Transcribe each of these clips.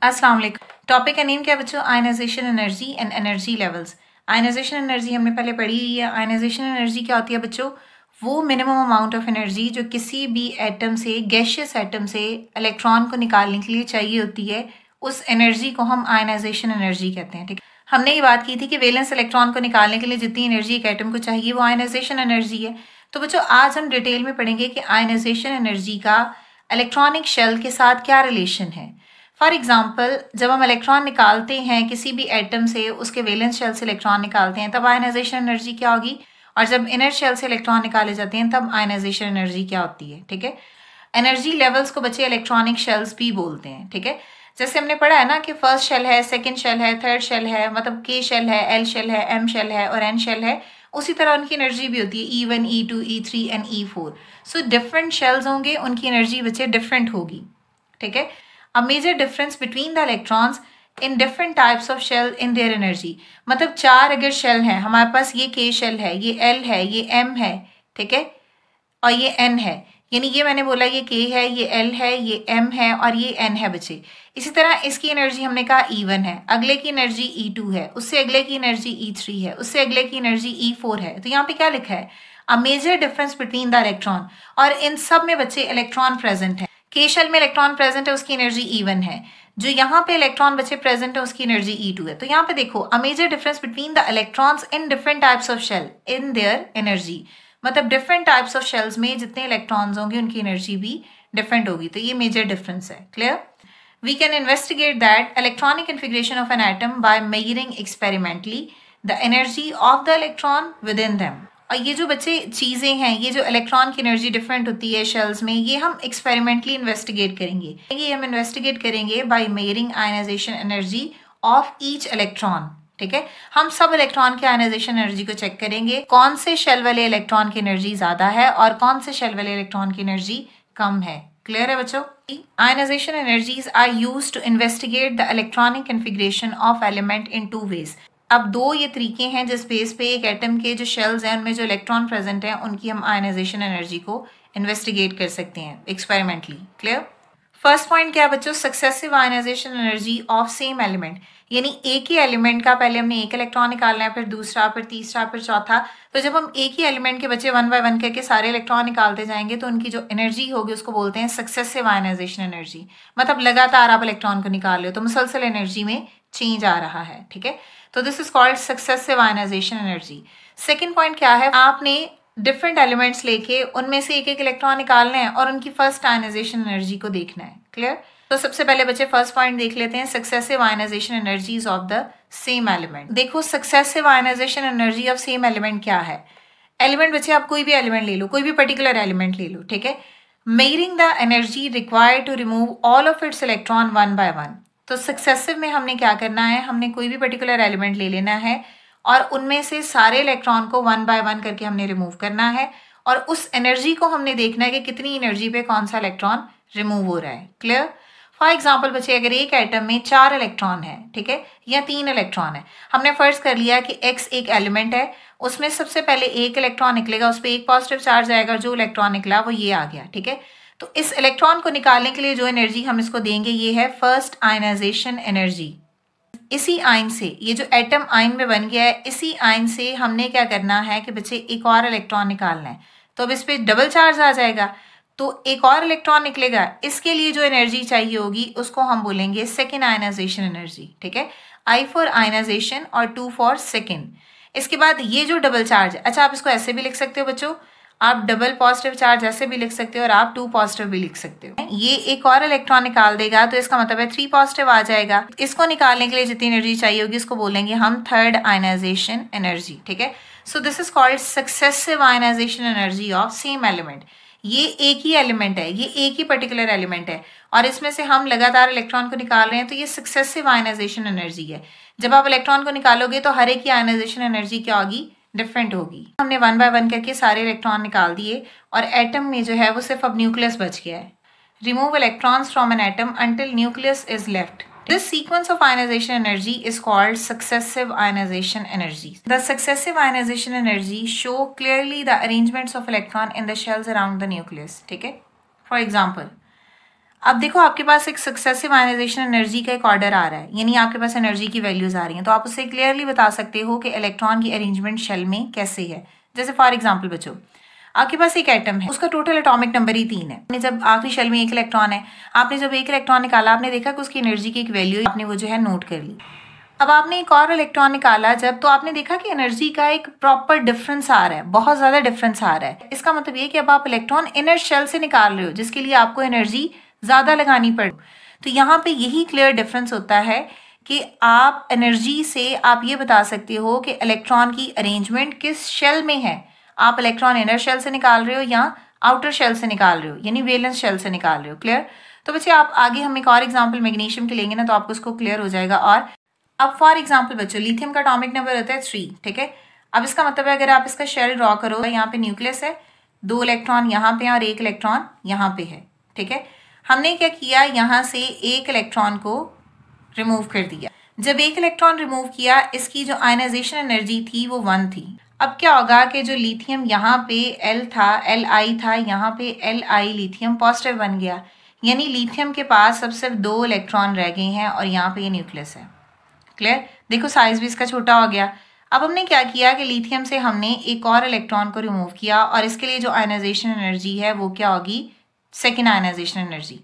अस्सलाम वालेकुम। टॉपिक का नेम क्या बच्चों? Ionization energy and energy levels. Ionization energy हमने पहले पढ़ी हुई है। आयनाइजेशन एनर्जी क्या होती है बच्चों? वो मिनिमम अमाउंट ऑफ एनर्जी जो किसी भी एटम से, गैशियस एटम से इलेक्ट्रॉन को निकालने के लिए चाहिए होती है, उस एनर्जी को हम आयनाइजेशन एनर्जी कहते हैं। ठीक है, हमने ये बात की थी कि वैलेंस इलेक्ट्रॉन को निकालने के लिए जितनी एनर्जी एक एटम को चाहिए वो आयनाइजेशन एनर्जी है। तो बच्चों आज हम डिटेल में पढ़ेंगे कि आयनाइजेशन एनर्जी का इलेक्ट्रॉनिक शेल के साथ क्या रिलेशन है। फॉर एग्जाम्पल, जब हम इलेक्ट्रॉन निकालते हैं किसी भी एटम से, उसके वैलेंस शेल से इलेक्ट्रॉन निकालते हैं, तब आयनाइजेशन एनर्जी क्या होगी, और जब इनर शेल से इलेक्ट्रॉन निकाले जाते हैं तब आयनाइजेशन एनर्जी क्या होती है। ठीक है, एनर्जी लेवल्स को बच्चे इलेक्ट्रॉनिक शेल्स भी बोलते हैं। ठीक है, जैसे हमने पढ़ा है ना कि फर्स्ट शेल है, सेकंड शेल है, थर्ड शेल है, मतलब के शेल है, एल शेल है, एम शेल है और एन शेल है। उसी तरह उनकी एनर्जी भी होती है E1, E2, E3 and E4। So different shells होंगे, उनकी एनर्जी बच्चे डिफरेंट होगी। ठीक है, a major difference between the electrons in different types of shell in their energy। मतलब चार अगर शेल हैं हमारे पास, ये K शेल है, ये L है, ये M है, ठीक है, और ये N है। यानी ये मैंने बोला ये K है, ये L है, ये M है और ये N है बच्चे। इसी तरह इसकी एनर्जी हमने कहा E1 है, अगले की एनर्जी E2 है, उससे अगले की एनर्जी E3 है, उससे अगले की एनर्जी E4 है। तो यहाँ पे क्या लिखा है? A major difference between the electron. और इन सब में बच्चे इलेक्ट्रॉन प्रेजेंट है। के शेल में इलेक्ट्रॉन प्रेजेंट है, उसकी एनर्जी E1 है। जो यहाँ पे इलेक्ट्रॉन बच्चे प्रेजेंट है उसकी एनर्जी E2 है। तो यहाँ पे देखो, a major difference between the electrons in different types of shell in their energy. मतलब डिफरेंट टाइप्स ऑफ शेल्स में जितने इलेक्ट्रॉन्स होंगे उनकी एनर्जी भी डिफरेंट होगी। तो ये मेजर डिफरेंस है। Clear? We can investigate that electronic configuration of an atom by measuring experimentally the energy of the electron within them। और ये जो बच्चे चीज़ें हैं, ये जो इलेक्ट्रॉन की एनर्जी डिफरेंट होती है शेल्स में, ये हम एक्सपेरिमेंटली इन्वेस्टिगेट करेंगे। ये हम इन्वेस्टिगेट करेंगे by measuring ionization energy of each electron. ठीक है, हम सब इलेक्ट्रॉन के आयनाइजेशन एनर्जी को चेक करेंगे, कौन से शेल वाले इलेक्ट्रॉन की एनर्जी ज़्यादा है और कौन से शेल वाले इलेक्ट्रॉन की एनर्जी कम है। क्लियर है बच्चों? Ionization energies are used to investigate the electronic configuration of element in two ways। अब दो ये तरीके हैं जिस बेस पे एक एटम के जो शेल्स हैं उनमें जो इलेक्ट्रॉन प्रेजेंट हैं उनकी हम आयनाइजेशन एनर्जी को इन्वेस्टिगेट कर सकते हैं एक्सपेरिमेंटली। क्लियर? फर्स्ट पॉइंट क्या बच्चों? Successive ionization energy of same element. यानी एक ही एलिमेंट का पहले हमने एक इलेक्ट्रॉन निकालना है, फिर दूसरा, फिर तीसरा, फिर चौथा। तो जब हम एक ही एलिमेंट के बच्चे वन बाय वन करके सारे इलेक्ट्रॉन निकालते जाएंगे तो उनकी जो एनर्जी होगी उसको बोलते हैं सक्सेसिव आयनाइजेशन एनर्जी। मतलब लगातार आप इलेक्ट्रॉन को निकाल रहे हो तो मुसलसल एनर्जी में चेंज आ रहा है। ठीक है, तो this is called successive ionization energy. Second point क्या है? आपने डिफरेंट एलिमेंट्स लेके उनमें से एक एक इलेक्ट्रॉन निकालना है और उनकी फर्स्ट आयनाइजेशन एनर्जी को देखना है। क्लियर? तो सबसे पहले बच्चे फर्स्ट पॉइंट देख लेते हैं, successive ionisation energies of the same element. देखो, successive ionization energy of same element क्या है? एलिमेंट बच्चे आप कोई भी एलिमेंट ले लो, कोई भी पर्टिकुलर एलिमेंट ले लो। ठीक है, measuring the energy required to remove all of its electron one by one. तो सक्सेसिव में हमने क्या करना है? हमने कोई भी पर्टिकुलर एलिमेंट ले लेना है और उनमें से सारे इलेक्ट्रॉन को वन बाय वन करके हमने रिमूव करना है और उस एनर्जी को हमने देखना है कि कितनी एनर्जी पे कौन सा इलेक्ट्रॉन रिमूव हो रहा है। क्लियर? फॉर एग्जाम्पल बच्चे, अगर एक एटम में 4 इलेक्ट्रॉन है, ठीक है, या 3 इलेक्ट्रॉन है, हमने फर्ज कर लिया कि X एक एलिमेंट है, उसमें सबसे पहले एक इलेक्ट्रॉन निकलेगा, उस पर एक पॉजिटिव चार्ज आएगा, जो इलेक्ट्रॉन निकला वो ये आ गया। ठीक है, तो इस इलेक्ट्रॉन को निकालने के लिए जो एनर्जी हम इसको देंगे ये है फर्स्ट आयनाइजेशन एनर्जी। इसी आयन से, ये जो एटम आयन में बन गया है, इसी आयन से हमने क्या करना है कि बच्चे एक और इलेक्ट्रॉन निकालना है। तो अब इस पर डबल चार्ज आ जाएगा तो एक और इलेक्ट्रॉन निकलेगा। इसके लिए जो एनर्जी चाहिए होगी उसको हम बोलेंगे सेकेंड आयनाइजेशन एनर्जी। ठीक है, I फॉर आयनाइजेशन और 2 फॉर सेकेंड। इसके बाद ये जो डबल चार्ज, अच्छा आप इसको ऐसे भी लिख सकते हो बच्चों, आप डबल पॉजिटिव चार्ज ऐसे भी लिख सकते हो और आप 2 पॉजिटिव भी लिख सकते हो। ये एक और इलेक्ट्रॉन निकाल देगा तो इसका मतलब है 3 पॉजिटिव आ जाएगा। इसको निकालने के लिए जितनी एनर्जी चाहिए होगी उसको बोलेंगे हम थर्ड आयनाइजेशन एनर्जी। ठीक है, so this is called successive ionization energy of same element. ये एक ही एलिमेंट है, ये एक ही पर्टिकुलर एलिमेंट है और इसमें से हम लगातार इलेक्ट्रॉन को निकाल रहे हैं, तो ये सक्सेसिव आयनाइजेशन एनर्जी है। जब आप इलेक्ट्रॉन को निकालोगे तो हर एक की आयनाइजेशन एनर्जी क्या होगी? डिफरेंट होगी। हमने वन बाय वन करके सारे इलेक्ट्रॉन निकाल दिए और एटम में जो है वो सिर्फ अब न्यूक्लियस बच गया है। Remove electrons from an atom until nucleus is left. This sequence of ionization energy is called successive ionization energy. The successive ionization energy show clearly the arrangements of electron in the shells around the nucleus. ठीक है? For example, अब देखो आपके पास एक successive ionization energy का एक order आ रहा है, यानी आपके पास एनर्जी की वैल्यूज आ रही हैं, तो आप उससे क्लियरली बता सकते हो कि इलेक्ट्रॉन की अरेंजमेंट शेल में कैसे है। जैसे फॉर एग्जाम्पल बच्चों, आपके पास एक एटम है, उसका टोटल एटॉमिक नंबर ही 3 है। जब आखिरी शेल में एक इलेक्ट्रॉन है, आपने जब एक इलेक्ट्रॉन निकाला, आपने देखा कि उसकी एनर्जी की एक वैल्यू आपने वो जो है नोट कर ली। अब आपने एक और इलेक्ट्रॉन निकाला जब, तो आपने देखा कि एनर्जी का एक प्रॉपर डिफरेंस आ रहा है, बहुत ज्यादा डिफरेंस आ रहा है। इसका मतलब ये कि अब आप इलेक्ट्रॉन इनर शेल से निकाल रहे हो, जिसके लिए आपको एनर्जी ज्यादा लगानी पड़े। तो यहाँ पे यही क्लियर डिफरेंस होता है कि आप एनर्जी से आप ये बता सकते हो कि इलेक्ट्रॉन की अरेंजमेंट किस शेल में है। आप इलेक्ट्रॉन इनर शेल से निकाल रहे हो या आउटर शेल से निकाल रहे हो, यानी वैलेंस शेल से निकाल रहे हो। क्लियर? तो बच्चे आप आगे हम एक और एग्जाम्पल मैग्नीशियम के लेंगे ना, तो आपको उसको क्लियर हो जाएगा। और अब फॉर एग्जाम्पल बच्चों, लिथियम का एटॉमिक नंबर होता है 3, ठीक है। अब इसका मतलब है अगर आप इसका शेल ड्रॉ करो, यहाँ पे न्यूक्लियस है, 2 इलेक्ट्रॉन यहाँ पे हैं और 1 इलेक्ट्रॉन यहाँ पे है, ठीक है। हमने क्या किया, यहाँ से 1 इलेक्ट्रॉन को रिमूव कर दिया। जब 1 इलेक्ट्रॉन रिमूव किया, इसकी जो आयनाइजेशन एनर्जी थी वो 1 थी। अब क्या होगा कि जो लिथियम यहाँ पे L था, Li था, यहाँ पे Li लिथियम पॉजिटिव बन गया, यानी लिथियम के पास अब सिर्फ 2 इलेक्ट्रॉन रह गए हैं और यहाँ पे ये न्यूक्लियस है। क्लियर? देखो साइज भी इसका छोटा हो गया। अब हमने क्या किया कि लिथियम से हमने एक और इलेक्ट्रॉन को रिमूव किया और इसके लिए जो आयनाइजेशन एनर्जी है वो क्या होगी, सेकेंड आयनाइजेशन एनर्जी।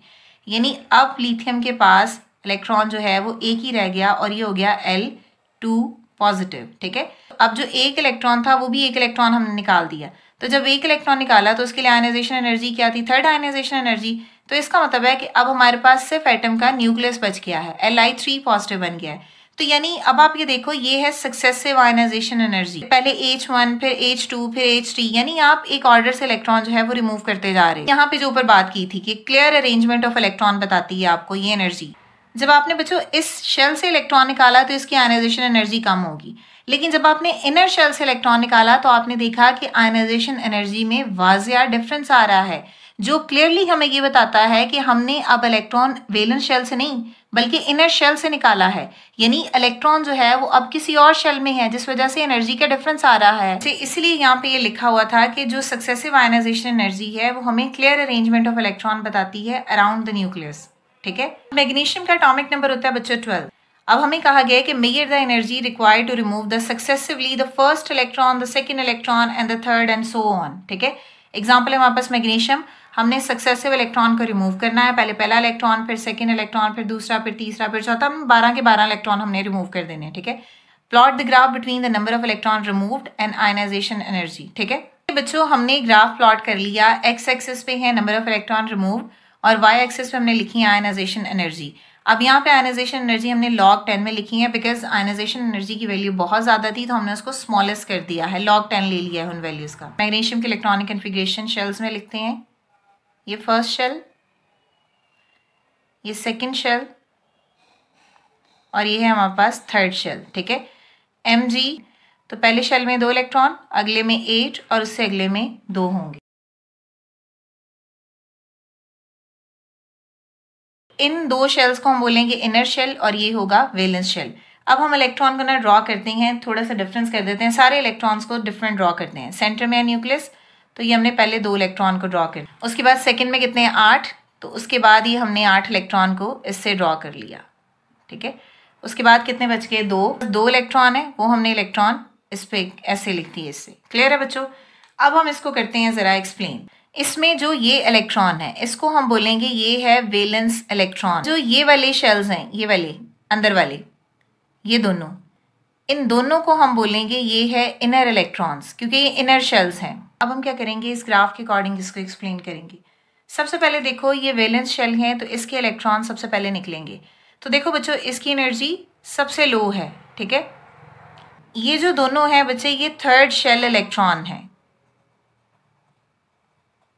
यानी अब लिथियम के पास इलेक्ट्रॉन जो है वो एक ही रह गया और ये हो गया L2 पॉजिटिव, ठीक है। अब जो 1 इलेक्ट्रॉन था वो भी 1 इलेक्ट्रॉन हमने निकाल दिया। तो जब 1 इलेक्ट्रॉन निकाला तो उसके लिए आयनाइजेशन एनर्जी क्या थी, थर्ड आयनाइजेशन एनर्जी। तो इसका मतलब है कि अब हमारे पास सिर्फ एटम का न्यूक्लियस बच गया है, Li3 पॉजिटिव बन गया है। तो यानी अब आप ये देखो, ये है सक्सेसिव आयनाइजेशन एनर्जी। पहले H1 फिर H2 फिर H3, यानी आप एक ऑर्डर से इलेक्ट्रॉन जो है वो रिमूव करते जा रहे हैं। यहाँ पे जो ऊपर बात की थी कि क्लियर अरेंजमेंट ऑफ इलेक्ट्रॉन बताती है आपको ये एनर्जी। जब आपने बच्चों इस शेल से इलेक्ट्रॉन निकाला तो इसकी आयनाइजेशन एनर्जी कम होगी, लेकिन जब आपने इनर शेल से इलेक्ट्रॉन निकाला तो आपने देखा कि आयनाइजेशन एनर्जी में वाजिया डिफरेंस आ रहा है, जो क्लियरली हमें ये बताता है कि हमने अब इलेक्ट्रॉन वैलेंस शेल से नहीं बल्कि इनर शेल से निकाला है। यानी इलेक्ट्रॉन जो है वो अब किसी और शेल में है, जिस वजह से एनर्जी का डिफरेंस आ रहा है। इसलिए यहाँ पे ये लिखा हुआ था कि जो सक्सेसिव आयनाइजेशन एनर्जी है वो हमें क्लियर अरेंजमेंट ऑफ इलेक्ट्रॉन बताती है अराउंड द न्यूक्लियस, ठीक है। मैग्नीशियम का एटॉमिक नंबर होता है बच्चों 12। अब हमें कहा गया है कि measure the energy required to remove the successively the first electron, the second electron and the third and so on, ठीक है। एग्जाम्पल है हमारे पास मैग्नीशियम, हमने सक्सेसिव इलेक्ट्रॉन को रिमूव करना है, पहले पहला इलेक्ट्रॉन, फिर सेकंड इलेक्ट्रॉन, फिर दूसरा, फिर तीसरा, फिर चौथा, 12 के 12 इलेक्ट्रॉन हमने रिमूव कर देने हैं, ठीक है। Plot the graph between the number of electron removed and ionization energy, ठीक है। बच्चों हमने ग्राफ प्लॉट कर लिया, एक्स एक्सिस पे है नंबर ऑफ इलेक्ट्रॉन रिमूव्ड और वाई एक्सिस पे हमने लिखी है आयनाइजेशन एनर्जी। अब यहाँ पे आयनाइजेशन एनर्जी हमने log 10 में लिखी है, बिकॉज आयनाइजेशन एनर्जी की वैल्यू बहुत ज्यादा थी तो हमने उसको स्मॉलेस्ट कर दिया है, log 10 ले लिया है उन वैल्यूज का। मैग्नीशियम के इलेक्ट्रॉनिक कन्फिग्रेशन शेल्स में लिखते हैं, ये फर्स्ट शेल, ये सेकंड शेल और ये है हमारे पास थर्ड शेल, ठीक है। Mg, तो पहले शेल में 2 इलेक्ट्रॉन, अगले में 8 और उससे अगले में 2 होंगे। इन 2 शेल्स को हम बोलेंगे इनर शेल और ये होगा वैलेंस शेल। अब हम इलेक्ट्रॉन को ना ड्रॉ करते हैं, थोड़ा सा डिफरेंस कर देते हैं, सारे इलेक्ट्रॉन्स को डिफरेंट ड्रॉ करते हैं। सेंटर में है न्यूक्लियस, तो ये हमने पहले 2 इलेक्ट्रॉन को ड्रॉ कर, उसके बाद सेकंड में कितने हैं 8, तो उसके बाद ही हमने 8 इलेक्ट्रॉन को इससे ड्रॉ कर लिया, ठीक है। उसके बाद कितने बच गए 2 इलेक्ट्रॉन है, वो हमने इलेक्ट्रॉन इस पे ऐसे लिख दिए इससे। क्लियर है बच्चों? अब हम इसको करते हैं जरा एक्सप्लेन। इसमें जो ये इलेक्ट्रॉन है इसको हम बोलेंगे ये है वैलेंस इलेक्ट्रॉन। जो ये वाले शेल्स हैं, ये वाले अंदर वाले, ये दोनों, इन दोनों को हम बोलेंगे ये है इनर इलेक्ट्रॉन्स, क्योंकि ये इनर शेल्स हैं। अब हम क्या करेंगे, इस ग्राफ के अकॉर्डिंग इसको एक्सप्लेन करेंगे। सबसे पहले देखो ये वैलेंस शेल है तो इसके इलेक्ट्रॉन सबसे पहले निकलेंगे। तो देखो बच्चों इसकी एनर्जी सबसे लो है, ठीक है। ये जो दोनों है बच्चे ये थर्ड शेल इलेक्ट्रॉन है,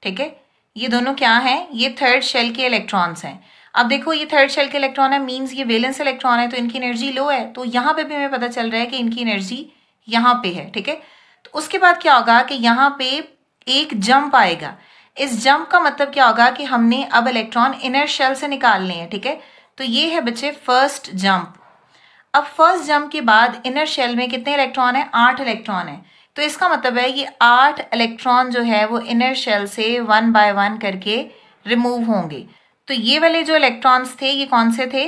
ठीक है। ये दोनों क्या हैं, ये थर्ड शेल के इलेक्ट्रॉन्स हैं। अब देखो ये थर्ड शेल के इलेक्ट्रॉन है, मींस ये वैलेंस इलेक्ट्रॉन है तो इनकी एनर्जी लो है, तो यहाँ पे भी हमें पता चल रहा है कि इनकी एनर्जी यहाँ पे है, ठीक है। तो उसके बाद क्या होगा कि यहाँ पे एक जंप आएगा। इस जंप का मतलब क्या होगा कि हमने अब इलेक्ट्रॉन इनर शेल से निकालने हैं, ठीक है। तो ये है बच्चे फर्स्ट जंप। अब फर्स्ट जंप के बाद इनर शेल में कितने इलेक्ट्रॉन है, 8 इलेक्ट्रॉन है। तो इसका मतलब है ये 8 इलेक्ट्रॉन जो है वो इनर शेल से 1 बाय 1 करके रिमूव होंगे। तो ये वाले जो इलेक्ट्रॉन्स थे ये कौन से थे,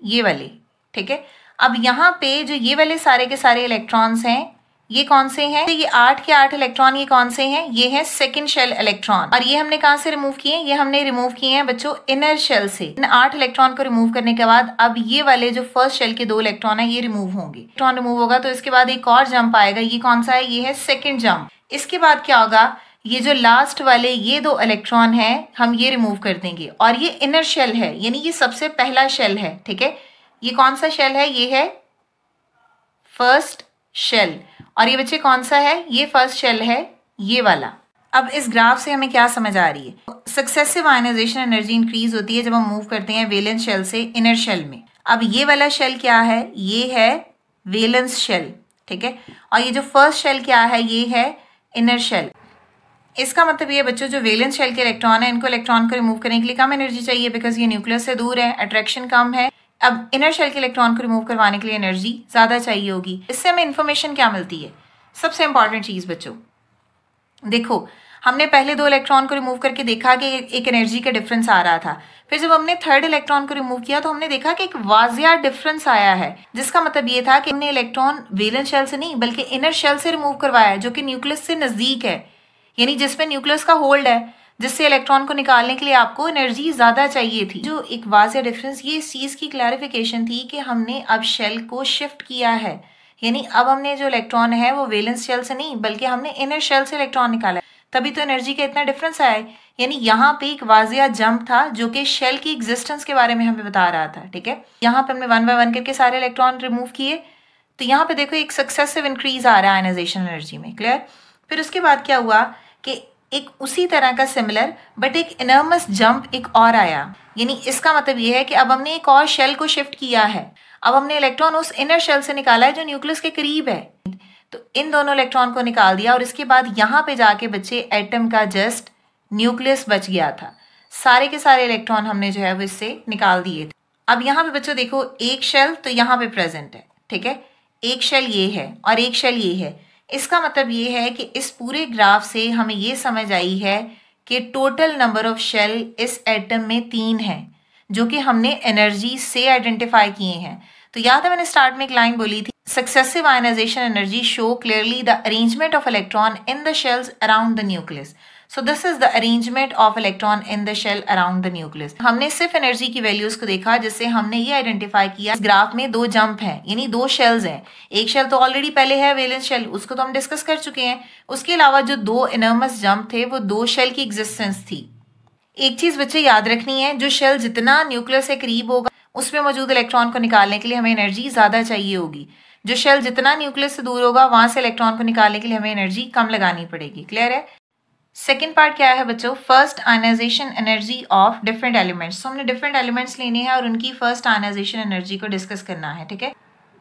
ये वाले, ठीक है। अब यहाँ पे जो ये वाले सारे के सारे इलेक्ट्रॉन्स हैं ये कौन से हैं, तो ये 8 के 8 इलेक्ट्रॉन ये कौन से हैं, ये है सेकंड शेल इलेक्ट्रॉन। और ये हमने कहाँ से रिमूव किए हैं, ये हमने रिमूव किए हैं बच्चों इनर शेल से। इन 8 इलेक्ट्रॉन को रिमूव करने के बाद अब ये वाले जो फर्स्ट शेल के 2 इलेक्ट्रॉन है ये रिमूव होंगे। इलेक्ट्रॉन रिमूव होगा तो इसके बाद एक और जंप आएगा, ये कौन सा है, ये है सेकेंड जंप। इसके बाद क्या होगा, ये जो लास्ट वाले ये 2 इलेक्ट्रॉन है हम ये रिमूव कर देंगे और ये इनर शेल है, यानी ये सबसे पहला शेल है, ठीक है। ये कौन सा शेल है, ये है फर्स्ट शेल। और ये बच्चे कौन सा है, ये फर्स्ट शेल है, ये वाला। अब इस ग्राफ से हमें क्या समझ आ रही है, सक्सेसिव आयनाइजेशन एनर्जी इंक्रीज होती है जब हम मूव करते हैं वैलेंस शेल से इनर शेल में। अब ये वाला शेल क्या है, ये है वैलेंस शेल, ठीक है। और ये जो फर्स्ट शेल क्या है, ये है इनर शेल। इसका मतलब ये बच्चों जो वैलेंस शेल के इलेक्ट्रॉन है इनको इलेक्ट्रॉन को रिमूव करने के लिए कम एनर्जी चाहिए बिकॉज ये न्यूक्लियस से दूर है, अट्रैक्शन कम है। अब इनर शेल के इलेक्ट्रॉन को रिमूव करवाने के लिए एनर्जी ज्यादा चाहिए होगी। इससे हमें इन्फॉर्मेशन क्या मिलती है, सबसे इंपॉर्टेंट चीज बच्चों देखो, हमने पहले 2 इलेक्ट्रॉन को रिमूव करके देखा कि एक एनर्जी का डिफरेंस आ रहा था। फिर जब हमने थर्ड इलेक्ट्रॉन को रिमूव किया तो हमने देखा कि एक वाजिया डिफरेंस आया है, जिसका मतलब ये था कि हमने इलेक्ट्रॉन वैलेंस शेल से नहीं बल्कि इनर शेल से रिमूव करवाया जो कि न्यूक्लियस से नजदीक है, यानी जिसमें न्यूक्लियस का होल्ड है, जिससे इलेक्ट्रॉन को निकालने के लिए आपको एनर्जी ज्यादा चाहिए थी। जो एक वाजिया डिफरेंस, ये इस चीज की क्लैरिफिकेशन थी कि हमने अब शेल को शिफ्ट किया है, यानी अब हमने जो इलेक्ट्रॉन है वो वैलेंस शेल से नहीं बल्कि हमने इनर शेल से इलेक्ट्रॉन निकाला है, तभी तो एनर्जी का इतना डिफरेंस आया है। यानी यहाँ पे एक वाजिया जंप था जो कि शेल की एग्जिस्टेंस के बारे में हमें बता रहा था, ठीक है। यहाँ पे हमने 1 बाय 1 करके सारे इलेक्ट्रॉन रिमूव किए, तो यहाँ पे देखो एक सक्सेसिव इंक्रीज आ रहा है आयनाइजेशन एनर्जी में, क्लियर। फिर उसके बाद क्या हुआ कि एक उसी तरह का सिमिलर बट एक इनर्मस जंप एक और आया, यानी इसका मतलब ये है कि अब हमने एक और शेल को शिफ्ट किया है। अब हमने इलेक्ट्रॉन उस इनर शेल से निकाला है जो न्यूक्लियस के करीब है, तो इन दोनों इलेक्ट्रॉन को निकाल दिया और इसके बाद यहाँ पे जाके बच्चे एटम का जस्ट न्यूक्लियस बच गया था। सारे के सारे इलेक्ट्रॉन हमने जो है वो इससे निकाल दिए थे। अब यहाँ पे बच्चों देखो एक शेल तो यहाँ पे प्रेजेंट है, ठीक है, एक शेल ये है और एक शेल ये है। इसका मतलब ये है कि इस पूरे ग्राफ से हमें ये समझ आई है कि टोटल नंबर ऑफ शेल इस एटम में 3 है जो कि हमने एनर्जी से आइडेंटिफाई किए हैं। तो याद है मैंने स्टार्ट में एक लाइन बोली थी, successive ionization energy show clearly the arrangement of electron in the shells around the nucleus. So this is the arrangement of electron in the shell around the nucleus. हमने सिर्फ एनर्जी की values को देखा जिससे हमने ये आइडेंटिफाई किया इस ग्राफ में 2 जंप हैं, यानी 2 शेल्स हैं। एक शेल तो ऑलरेडी पहले है वैलेंस शेल, उसको तो हम डिस्कस कर चुके हैं। उसके अलावा जो 2 इनर्मस जंप थे वो 2 शेल की एग्जिस्टेंस थी। एक चीज बच्चे याद रखनी है, जो शेल जितना न्यूक्लियस से करीब होगा उसमें मौजूद इलेक्ट्रॉन को निकालने के लिए हमें एनर्जी ज्यादा चाहिए होगी। जो शेल जितना न्यूक्लियस से दूर होगा वहां से इलेक्ट्रॉन को निकालने के लिए हमें एनर्जी कम लगानी पड़ेगी, क्लियर है। सेकेंड पार्ट क्या है बच्चों, first ionization energy of different elements. तो हमने डिफरेंट एलिमेंट्स लेने हैं और उनकी फर्स्ट आयनाइजेशन एनर्जी को डिस्कस करना है, ठीक है।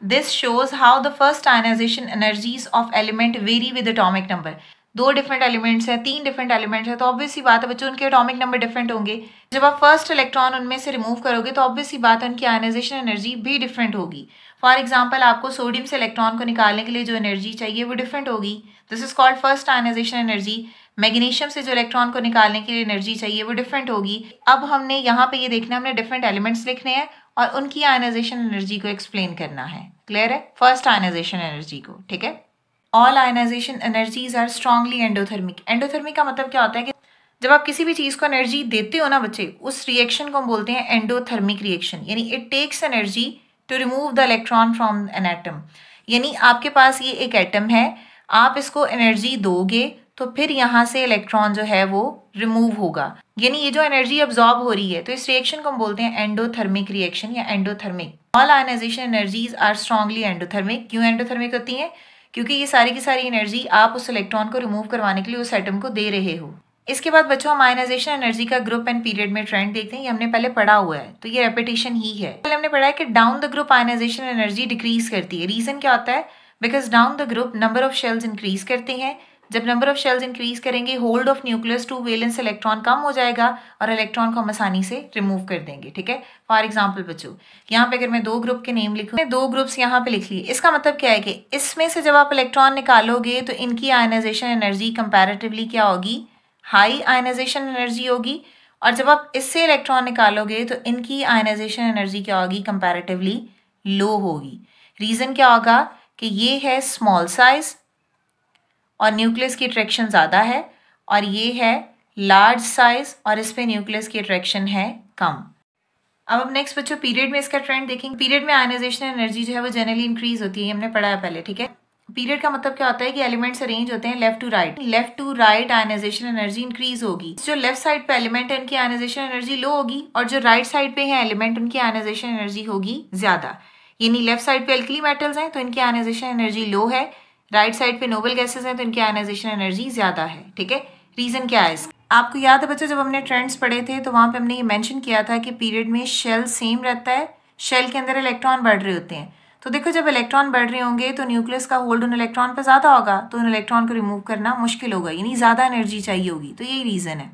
This shows how the first ionization energies of element vary with atomic number. 2 different elements हैं, 3 डिफरेंट एलिमेंट्स हैं, तो ऑब्वियस सी बात है बच्चों उनके एटॉमिक नंबर डिफरेंट होंगे। जब आप फर्स्ट इलेक्ट्रॉन उनमें से रिमूव करोगे तो ऑब्वियस सी बात है उनकी आयनाइजेशन एनर्जी भी डिफरेंट होगी। फॉर एग्जाम्पल आपको सोडियम से इलेक्ट्रॉन को निकालने के लिए जो एनर्जी चाहिए वो डिफरेंट होगी, this is called first ionization energy. Magnesium से जो इलेक्ट्रॉन को निकालने के लिए एनर्जी चाहिए वो डिफरेंट होगी। अब हमने यहाँ पे ये देखना है, हमने डिफरेंट एलिमेंट्स लिखने हैं और उनकी आयनाइजेशन एनर्जी को एक्सप्लेन करना है, क्लियर है, फर्स्ट आयनाइजेशन एनर्जी को, ठीक है। All ionization energies are strongly endothermic. Endothermic का मतलब क्या होता है कि जब आप किसी भी चीज को एनर्जी देते हो ना बच्चे, उस रिएक्शन को हम बोलते हैं एंडोथर्मिक रिएक्शन, यानी it takes energy to remove the electron from an atom. यानी आपके पास ये एक एटम है, आप इसको एनर्जी दोगे तो फिर यहाँ से इलेक्ट्रॉन जो है वो रिमूव होगा, यानी ये जो एनर्जी अब्सॉर्ब हो रही है, तो इस रिएक्शन को हम बोलते हैं एंडोथर्मिक रिएक्शन या endothermic. All ionization energies are strongly endothermic. क्यों एंडोथर्मिक होती हैं? क्योंकि ये सारी की सारी एनर्जी आप उस इलेक्ट्रॉन को रिमूव करवाने के लिए उस एटम को दे रहे हो। इसके बाद बच्चों हम आयनाइजेशन एनर्जी का ग्रुप एंड पीरियड में ट्रेंड देखते हैं, ये हमने पहले पढ़ा हुआ है तो ये रेपिटेशन ही है। पहले हमने पढ़ा है कि down the group ionisation energy decrease करती है। रीजन क्या होता है? Because down the group number of shells increase करते हैं। जब नंबर ऑफ शेल्स इंक्रीज करेंगे, hold of nucleus to valence electron कम हो जाएगा और इलेक्ट्रॉन को हम आसानी से रिमूव कर देंगे, ठीक है। फॉर एग्जांपल बच्चों, यहाँ पे अगर मैं 2 ग्रुप के नेम लिखूं, 2 ग्रुप्स यहाँ पे लिख लिए। इसका मतलब क्या है कि इसमें से जब आप इलेक्ट्रॉन निकालोगे तो इनकी आयनाइजेशन एनर्जी कंपैरेटिवली क्या होगी? हाई आयनाइजेशन एनर्जी होगी। और जब आप इससे इलेक्ट्रॉन निकालोगे तो इनकी आयनाइजेशन एनर्जी क्या होगी, कंपैरेटिवली लो होगी। रीज़न क्या होगा कि ये है स्मॉल साइज और न्यूक्लियस की अट्रैक्शन ज़्यादा है, और ये है लार्ज साइज और इस पे न्यूक्लियस की अट्रैक्शन है कम। अब नेक्स्ट बच्चों पीरियड में इसका ट्रेंड देखेंगे। पीरियड में आयनाइजेशन एनर्जी जो है वो जनरली इंक्रीज होती है, हमने पढ़ा है पहले, ठीक है। पीरियड का मतलब क्या होता है कि एलिमेंट्स अरेंज होते हैं left to right ionization energy increase होगी। जो लेफ्ट साइड पे एलिमेंट है उनकी आयनाइजेशन एनर्जी लो होगी, और जो राइट साइड पे है एलिमेंट उनकी आयनाइजेशन एनर्जी होगी ज्यादा। यानी लेफ्ट साइड पे अल्कली मेटल्स हैं तो इनकी आयनाइजेशन एनर्जी लो है, राइट साइड पे नोबल गैसेस हैं तो इनकी आयनाइजेशन एनर्जी ज्यादा है, ठीक है। रीजन क्या है इसका? आपको याद है बच्चों जब हमने ट्रेंड्स पढ़े थे तो वहां पे हमने ये मेंशन किया था कि पीरियड में शेल सेम रहता है, शेल के अंदर इलेक्ट्रॉन बढ़ रहे होते हैं। तो देखो जब इलेक्ट्रॉन बढ़ रहे होंगे तो न्यूक्लियस का होल्ड उन इलेक्ट्रॉन पर ज्यादा होगा, तो उन इलेक्ट्रॉन को रिमूव करना मुश्किल होगा, यानी ज्यादा एनर्जी चाहिए होगी। तो यही रीजन है।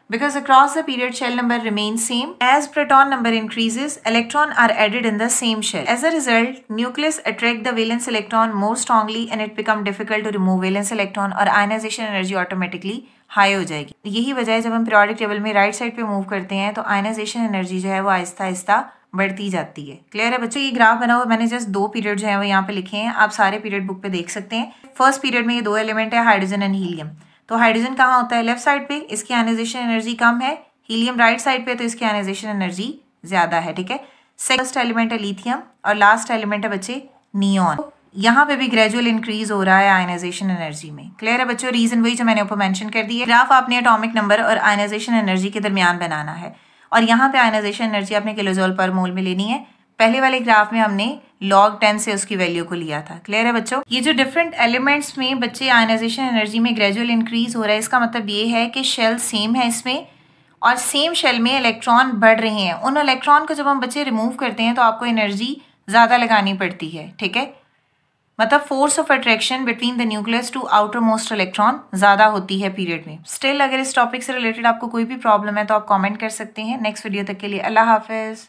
Because across the period shell number remains same, as proton number increases, electrons are added in the same shell. As a result, nucleus attract the valence electron more strongly and it become difficult to remove valence electron और ionization energy automatically high हो जाएगी। यही वजह है जब हम periodic table में right side पे मूव करते हैं तो आयनाइजेशन एनर्जी जो है वो आहिस्ता आहिस्ता बढ़ती जाती है। क्लियर है बच्चों? ये ग्राफ बना हुआ मैंने जस्ट 2 पीरियड जो है वो यहाँ पे लिखे हैं, आप सारे पीरियड बुक पे देख सकते हैं। फर्स्ट पीरियड में ये 2 एलिमेंट है, हाइड्रोजन एंड हीलियम। तो हाइड्रोजन कहाँ होता है? लेफ्ट साइड पे, इसकी आयनाइजेशन एनर्जी कम है। हीलियम राइट साइड पे तो इसकी आयनाइजेशन एनर्जी ज्यादा है, ठीक है। फर्स्ट एलिमेंट है लिथियम और लास्ट एलिमेंट है बच्चे नियॉन। यहाँ पे भी ग्रेजुअल इंक्रीज हो रहा है आयनाइजेशन एनर्जी में। क्लियर है बच्चों? रीजन वही जो मैंने ऊपर मेंशन कर दी है। ग्राफ आपने एटॉमिक नंबर और आयनाइजेशन एनर्जी के दरमियान बनाना है, और यहाँ पे आयनाइजेशन एनर्जी आपने किलोजोल पर मोल में लेनी है। पहले वाले ग्राफ में हमने log 10 से उसकी वैल्यू को लिया था। क्लियर है बच्चों? ये जो डिफरेंट एलिमेंट्स में बच्चे आयनाइजेशन एनर्जी में ग्रेजुअल इंक्रीज हो रहा है, इसका मतलब ये है कि शेल सेम है इसमें, और सेम शेल में इलेक्ट्रॉन बढ़ रहे हैं। उन इलेक्ट्रॉन को जब हम बच्चे रिमूव करते हैं तो आपको एनर्जी ज्यादा लगानी पड़ती है, ठीक है। मतलब force of attraction between the nucleus to outermost electron ज्यादा होती है पीरियड में। स्टिल अगर इस टॉपिक से रिलेटेड आपको कोई भी प्रॉब्लम है तो आप कमेंट कर सकते हैं। नेक्स्ट वीडियो तक के लिए अल्लाह हाफिज।